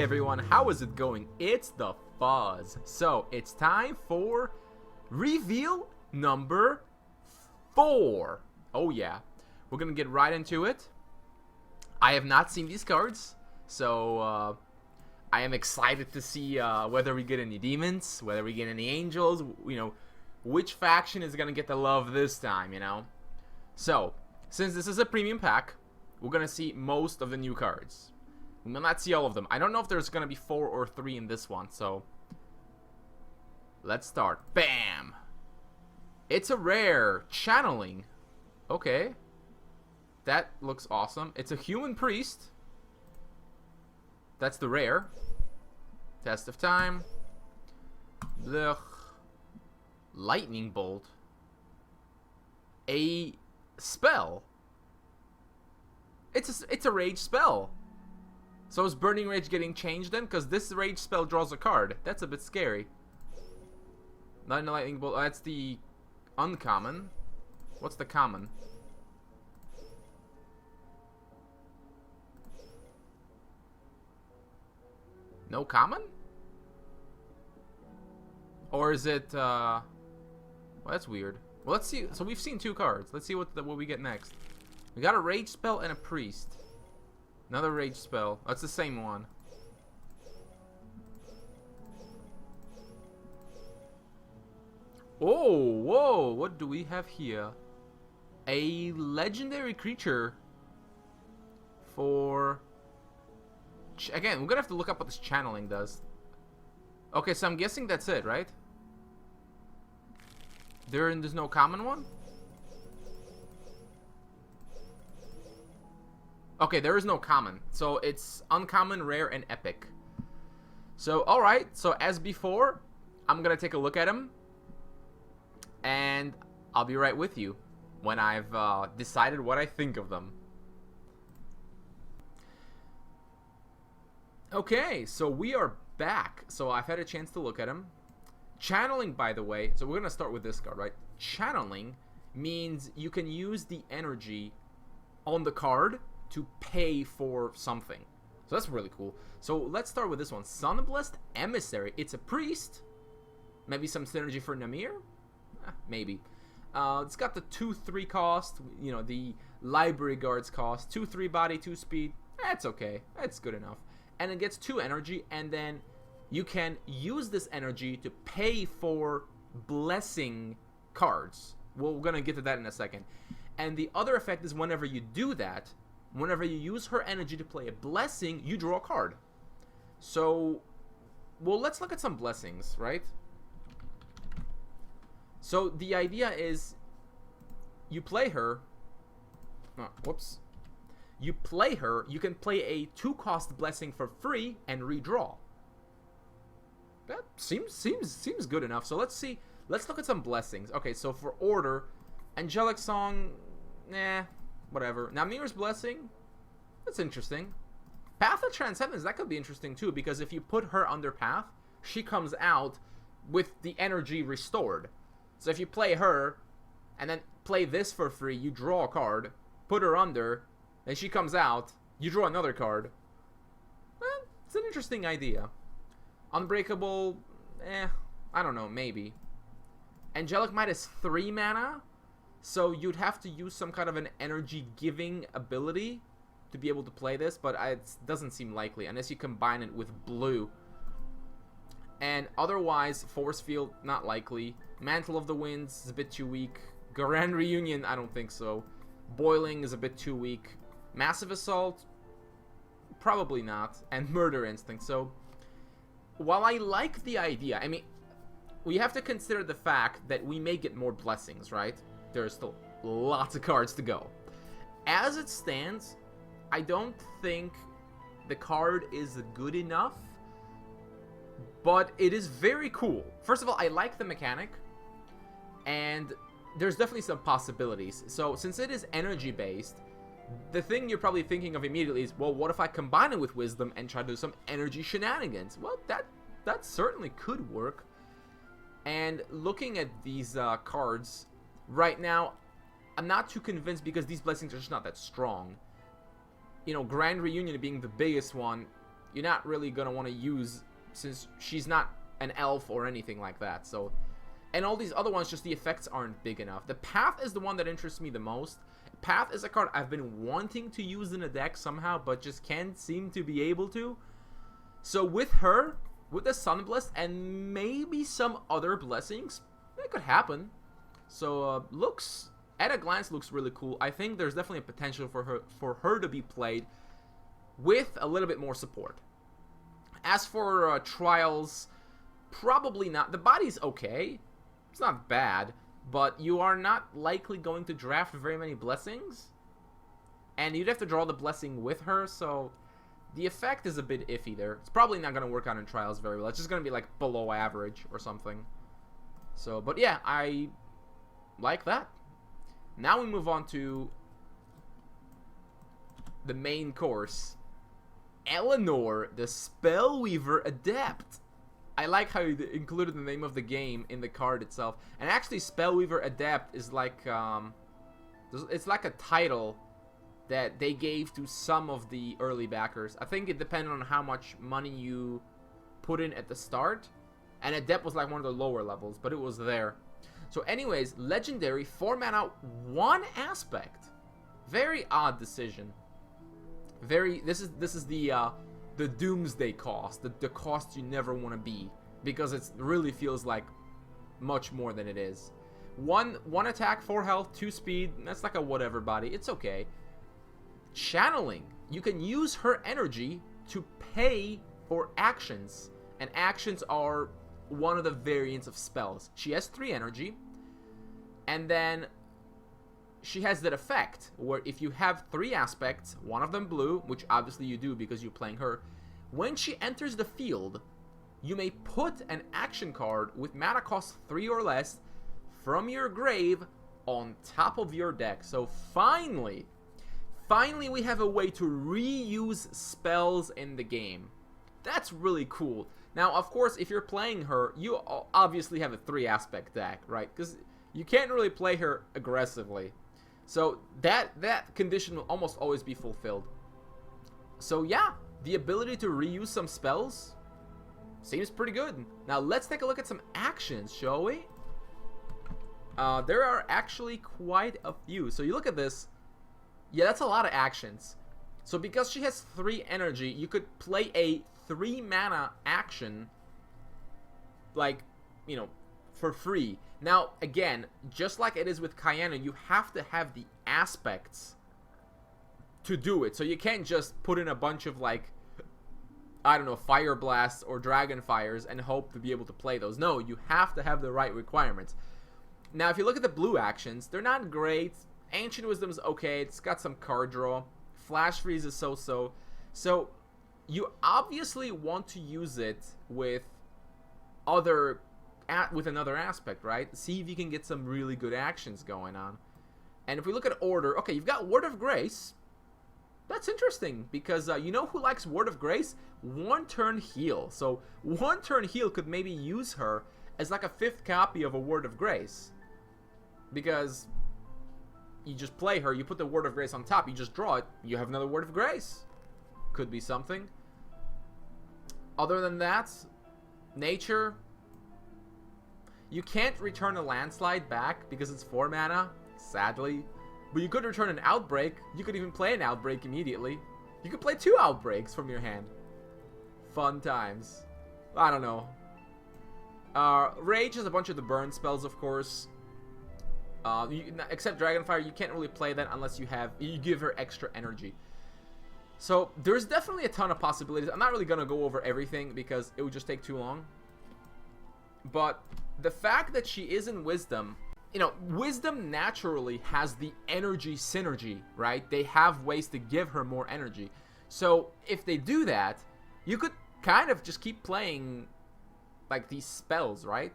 everyone, how is it going? It's the Fuzz. So, it's time for reveal number 4. Oh yeah, we're gonna get right into it. I have not seen these cards, so I am excited to see whether we get any demons, whether we get any angels, you know, which faction is gonna get the love this time, you know? So, since this is a premium pack, we're gonna see most of the new cards. We will not see all of them. I don't know if there's gonna be 4 or 3 in this one, so let's start. Bam! It's a rare channeling. Okay. That looks awesome. It's a human priest. That's the rare. Test of time. Blech. Lightning bolt. A spell. It's a rage spell. So is Burning Rage getting changed then? Because this rage spell draws a card. That's a bit scary. Not in the lightning bolt. That's the uncommon. What's the common? No common? Or is it well, that's weird. Well, let's see. So we've seen 2 cards. Let's see what we get next. We got a rage spell and a priest. Another rage spell. That's the same one. Oh, whoa, what do we have here? A legendary creature for... Again, we're gonna have to look up what this channeling does. Okay, so I'm guessing that's it, right? There's no common one? Okay, there is no common. So it's uncommon, rare, and epic. So, alright. So as before, I'm gonna take a look at them. And I'll be right with you when I've decided what I think of them. Okay, so we are back. So I've had a chance to look at them. Channeling, by the way, so we're going to start with this card, right? Channeling means you can use the energy on the card to pay for something. So that's really cool. So let's start with this one. Bless Emissary. It's a priest. Maybe some synergy for Namir? Maybe. It's got the 2/3 cost, you know, the library guards cost, 2/3 body, 2 speed. That's okay. That's good enough. And it gets 2 energy, and then you can use this energy to pay for blessing cards. Well, we're gonna get to that in a second. And the other effect is whenever you do that, whenever you use her energy to play a blessing, you draw a card. So, well, let's look at some blessings, right? So the idea is you play her. Oh, whoops. You play her, you can play a 2-cost blessing for free and redraw. That seems good enough. So let's see. Let's look at some blessings. Okay, so for order, Angelic Song, whatever. Now Mirror's Blessing, that's interesting. Path of Transcendence, that could be interesting too, because if you put her under Path, she comes out with the energy restored. So if you play her, and then play this for free, you draw a card, put her under, then she comes out, you draw another card. It's an interesting idea. Unbreakable, I don't know, maybe. Angelic Might is 3 mana, so you'd have to use some kind of an energy-giving ability to be able to play this, but it doesn't seem likely, unless you combine it with blue. And otherwise, Force Field, not likely. Mantle of the Winds is a bit too weak. Grand Reunion, I don't think so. Boiling is a bit too weak. Massive Assault, probably not. And Murder Instinct. So, while I like the idea, I mean, we have to consider the fact that we may get more blessings, right? There are still lots of cards to go. As it stands, I don't think the card is good enough. But it is very cool. First of all, I like the mechanic. And there's definitely some possibilities. So, since it is energy-based, the thing you're probably thinking of immediately is, well, what if I combine it with Wisdom and try to do some energy shenanigans? Well, that certainly could work. And looking at these cards, right now, I'm not too convinced because these blessings are just not that strong. You know, Grand Reunion being the biggest one, you're not really gonna want to use, since she's not an elf or anything like that. So, and all these other ones, just the effects aren't big enough. The Path is the one that interests me the most. Path is a card I've been wanting to use in a deck somehow, but just can't seem to be able to. So with her, with the Sunblessed, and maybe some other blessings, it could happen. So looks, at a glance, looks really cool. I think there's definitely a potential for her to be played with a little bit more support. As for Trials, probably not. The body's okay. It's not bad, but you are not likely going to draft very many blessings. And you'd have to draw the blessing with her, so the effect is a bit iffy there. It's probably not going to work out in Trials very well. It's just going to be like below average or something. So, but yeah, I like that. Now we move on to the main course. Elanor the Spellweaver Adept. I like how you included the name of the game in the card itself. And actually, Spellweaver Adept is like, it's like a title that they gave to some of the early backers. I think it depended on how much money you put in at the start. And Adept was like one of the lower levels, but it was there. So anyways, legendary, 4 mana, 1 aspect. Very odd decision. This is the doomsday cost, the cost you never want to be, because it really feels like much more than it is. One attack, 4 health, 2 speed. That's like a whatever body. It's okay. Channeling. You can use her energy to pay for actions, and actions are one of the variants of spells. She has 3 energy, and then she has that effect where if you have 3 aspects, one of them blue, which obviously you do because you're playing her, when she enters the field, you may put an action card with mana cost 3 or less from your grave on top of your deck. So finally we have a way to reuse spells in the game. That's really cool. Now, of course, if you're playing her, you obviously have a 3 aspect deck, right? Because you can't really play her aggressively. So that condition will almost always be fulfilled. So yeah, the ability to reuse some spells seems pretty good. Now let's take a look at some actions, shall we? There are actually quite a few. So you look at this. Yeah, that's a lot of actions. So because she has 3 energy, you could play a 3 mana action, like, you know, for free. Now, again, just like it is with Kayana, you have to have the aspects to do it. So you can't just put in a bunch of, like, I don't know, Fire Blasts or Dragon Fires and hope to be able to play those. No, you have to have the right requirements. Now, if you look at the blue actions, they're not great. Ancient Wisdom is okay. It's got some card draw. Flash Freeze is so-so. So you obviously want to use it with another aspect, right? See if you can get some really good actions going on. And if we look at order, okay, you've got Word of Grace. That's interesting because you know who likes Word of Grace? 1 turn heal. So 1 turn heal could maybe use her as like a 5th copy of a Word of Grace, because you just play her, you put the Word of Grace on top, you just draw it, you have another Word of Grace. Could be something. Other than that, nature. You can't return a Landslide back because it's 4 mana, sadly. But you could return an Outbreak. You could even play an Outbreak immediately. You could play 2 Outbreaks from your hand. Fun times. I don't know. Rage has a bunch of the burn spells, of course. Except Dragonfire, you can't really play that unless you give her extra energy. So there's definitely a ton of possibilities. I'm not really going to go over everything because it would just take too long. But the fact that she is in Wisdom, you know, Wisdom naturally has the energy synergy, right? They have ways to give her more energy. So if they do that, you could kind of just keep playing like these spells, right?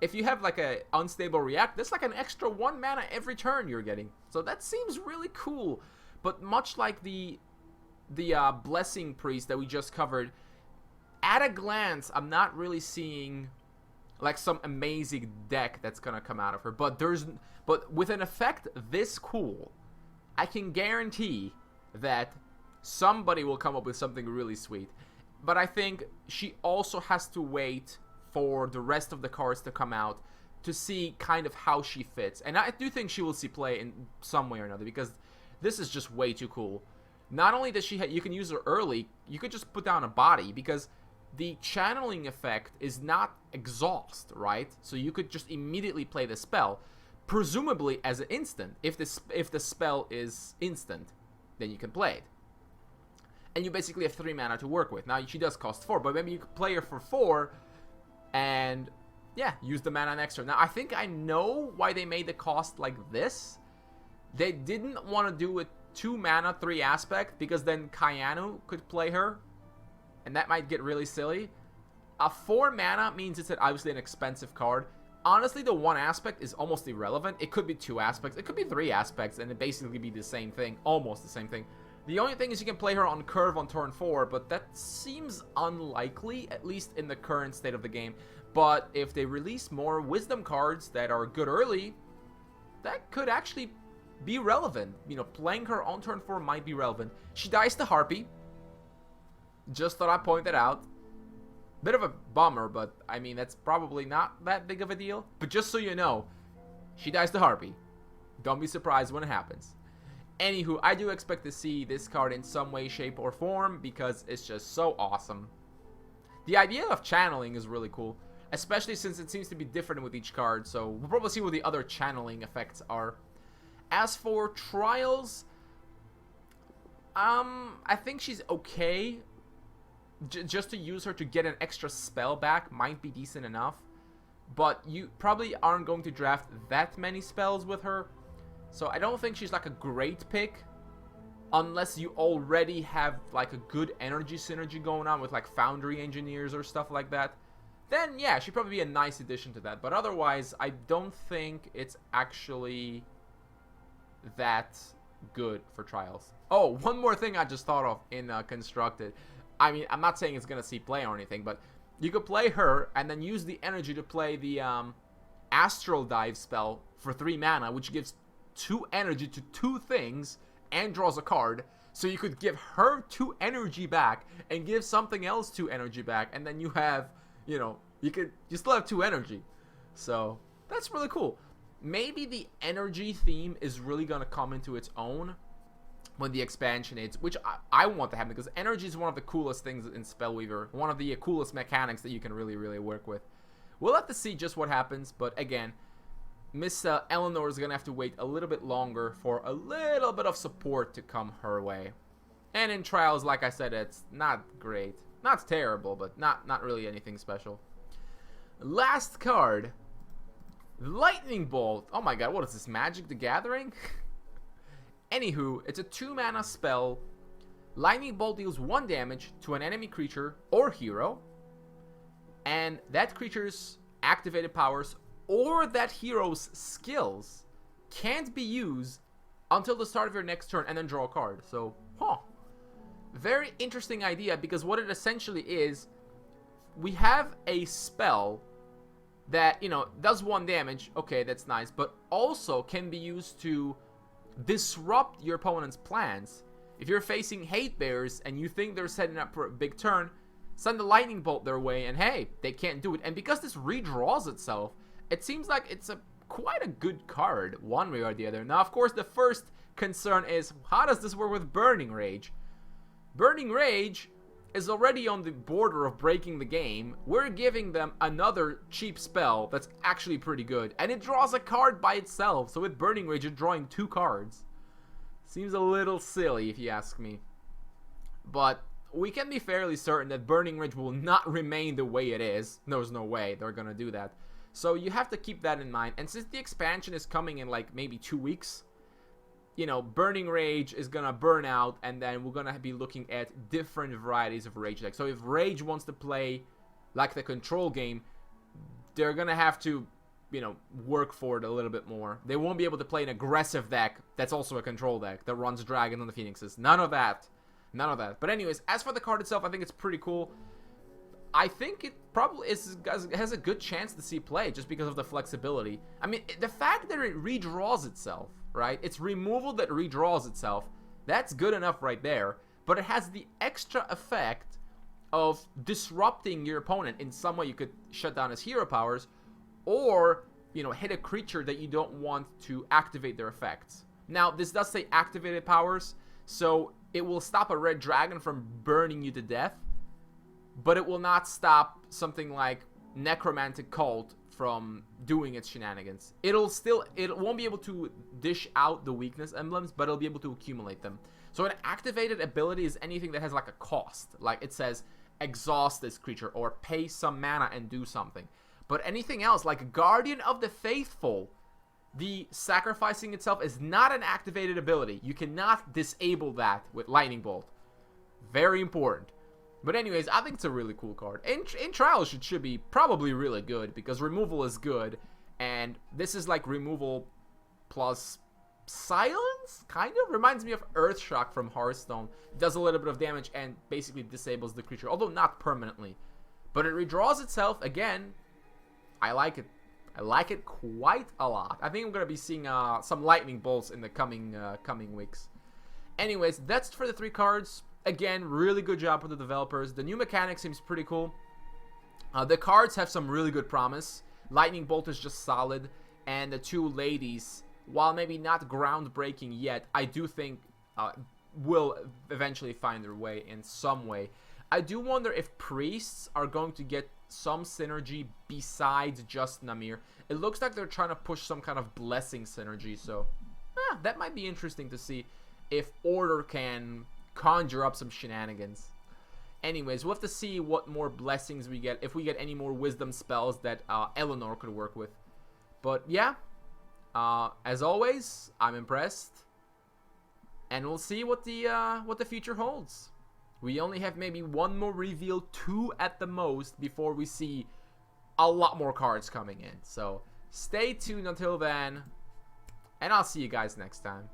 If you have like a Unstable React, that's like an extra 1 mana every turn you're getting. So that seems really cool. But much like the Blessing Priest that we just covered, at a glance, I'm not really seeing like some amazing deck that's gonna come out of her. But with an effect this cool, I can guarantee that Somebody will come up with something really sweet. But I think she also has to wait for the rest of the cards to come out to see kind of how she fits. And I do think she will see play in some way or another, because this is just way too cool. Not only does she you can use her early, you could just put down a body, because the channeling effect is not exhaust, right? So you could just immediately play the spell, presumably as an instant. If the spell is instant, then you can play it. And you basically have 3 mana to work with. Now, she does cost 4, but maybe you could play her for 4 and, yeah, use the mana next turn. Now, I think I know why they made the cost like this. They didn't want to do a 2 mana, 3 aspect, because then Kayanu could play her, and that might get really silly. A 4 mana means it's obviously an expensive card. Honestly, the 1 aspect is almost irrelevant. It could be 2 aspects. It could be 3 aspects, and it basically be the same thing. Almost the same thing. The only thing is you can play her on curve on turn 4, but that seems unlikely, at least in the current state of the game. But if they release more wisdom cards that are good early, that could actually be relevant. You know, playing her on turn 4 might be relevant. She dies to Harpy. Just thought I'd point that out. Bit of a bummer, but I mean, that's probably not that big of a deal. But just so you know, she dies to Harpy. Don't be surprised when it happens. Anywho, I do expect to see this card in some way, shape, or form, because it's just so awesome. The idea of channeling is really cool, especially since it seems to be different with each card, so we'll probably see what the other channeling effects are. As for Trials, I think she's okay. Just to use her to get an extra spell back might be decent enough, but you probably aren't going to draft that many spells with her, so I don't think she's like a great pick unless you already have like a good energy synergy going on with like Foundry Engineers or stuff like that. Then yeah, she'd probably be a nice addition to that, but otherwise I don't think it's actually that good for Trials. Oh, one more thing I just thought of in Constructed. I mean, I'm not saying it's going to see play or anything, but you could play her and then use the energy to play the Astral Dive spell for 3 mana, which gives 2 energy to 2 things and draws a card. So you could give her 2 energy back and give something else 2 energy back, and then you have, you know, you still have 2 energy. So that's really cool. Maybe the energy theme is really going to come into its own when the expansion is, which I want to happen, because energy is one of the coolest things in Spellweaver, one of the coolest mechanics that you can really, really work with. We'll have to see just what happens, but again, Miss Elanor is going to have to wait a little bit longer for a little bit of support to come her way. And in Trials, like I said, it's not great. Not terrible, but not really anything special. Last card, Lightning Bolt. Oh my god, what is this, Magic the Gathering? Anywho, it's a 2 mana spell. Lightning Bolt deals 1 damage to an enemy creature or hero, and that creature's activated powers or that hero's skills can't be used until the start of your next turn, and then draw a card. So, very interesting idea, because what it essentially is, we have a spell that, you know, does 1 damage. Okay, that's nice, but also can be used to disrupt your opponent's plans. If you're facing Hate Bears and you think they're setting up for a big turn, send a Lightning Bolt their way, and hey, they can't do it. And because this redraws itself, it seems like it's quite a good card, one way or the other. Now, of course, the first concern is, how does this work with Burning Rage? Burning Rage is already on the border of breaking the game. We're giving them another cheap spell that's actually pretty good, and it draws a card by itself. So with Burning Rage, you're drawing 2 cards. Seems a little silly if you ask me, but we can be fairly certain that Burning Rage will not remain the way it is. There's no way they're gonna do that, so you have to keep that in mind. And since the expansion is coming in like maybe 2 weeks, you know, Burning Rage is gonna burn out, and then we're gonna be looking at different varieties of Rage decks. So if Rage wants to play like the control game, they're gonna have to, you know, work for it a little bit more. They won't be able to play an aggressive deck that's also a control deck that runs Dragon on the Phoenixes. None of that. None of that. But anyways, as for the card itself, I think it's pretty cool. I think it probably has a good chance to see play just because of the flexibility. I mean, the fact that it redraws itself, right? It's removal that redraws itself. That's good enough right there. but it has the extra effect of disrupting your opponent in some way. You could shut down his hero powers, or, you know, hit a creature that you don't want to activate their effects. Now, this does say activated powers, so it will stop a red dragon from burning you to death, but it will not stop something like Necromantic Cult from doing its shenanigans. It won't be able to dish out the weakness emblems, but it'll be able to accumulate them. So an activated ability is anything that has like a cost. Like it says, exhaust this creature, or pay some mana and do something. But anything else, like Guardian of the Faithful, the sacrificing itself is not an activated ability. You cannot disable that with Lightning Bolt. Very important. But anyways, I think it's a really cool card. In Trials, it should be probably really good, because removal is good. And this is like removal plus silence? Kind of? Reminds me of Earthshock from Hearthstone. It does a little bit of damage and basically disables the creature, although not permanently. But it redraws itself. Again, I like it. I like it quite a lot. I think I'm going to be seeing some lightning bolts in the coming weeks. Anyways, that's for the 3 cards. Again, really good job for the developers. The new mechanic seems pretty cool. The cards have some really good promise. Lightning Bolt is just solid. And the 2 ladies, while maybe not groundbreaking yet, I do think will eventually find their way in some way. I do wonder if priests are going to get some synergy besides just Namir. It looks like they're trying to push some kind of blessing synergy, so that might be interesting to see if Order can conjure up some shenanigans. Anyways, we'll have to see what more blessings we get, if we get any more wisdom spells that Elanor could work with. But yeah, as always, I'm impressed, and we'll see what the future holds. We only have maybe 1 more reveal, 2 at the most, before we see a lot more cards coming in. So stay tuned until then, and I'll see you guys next time.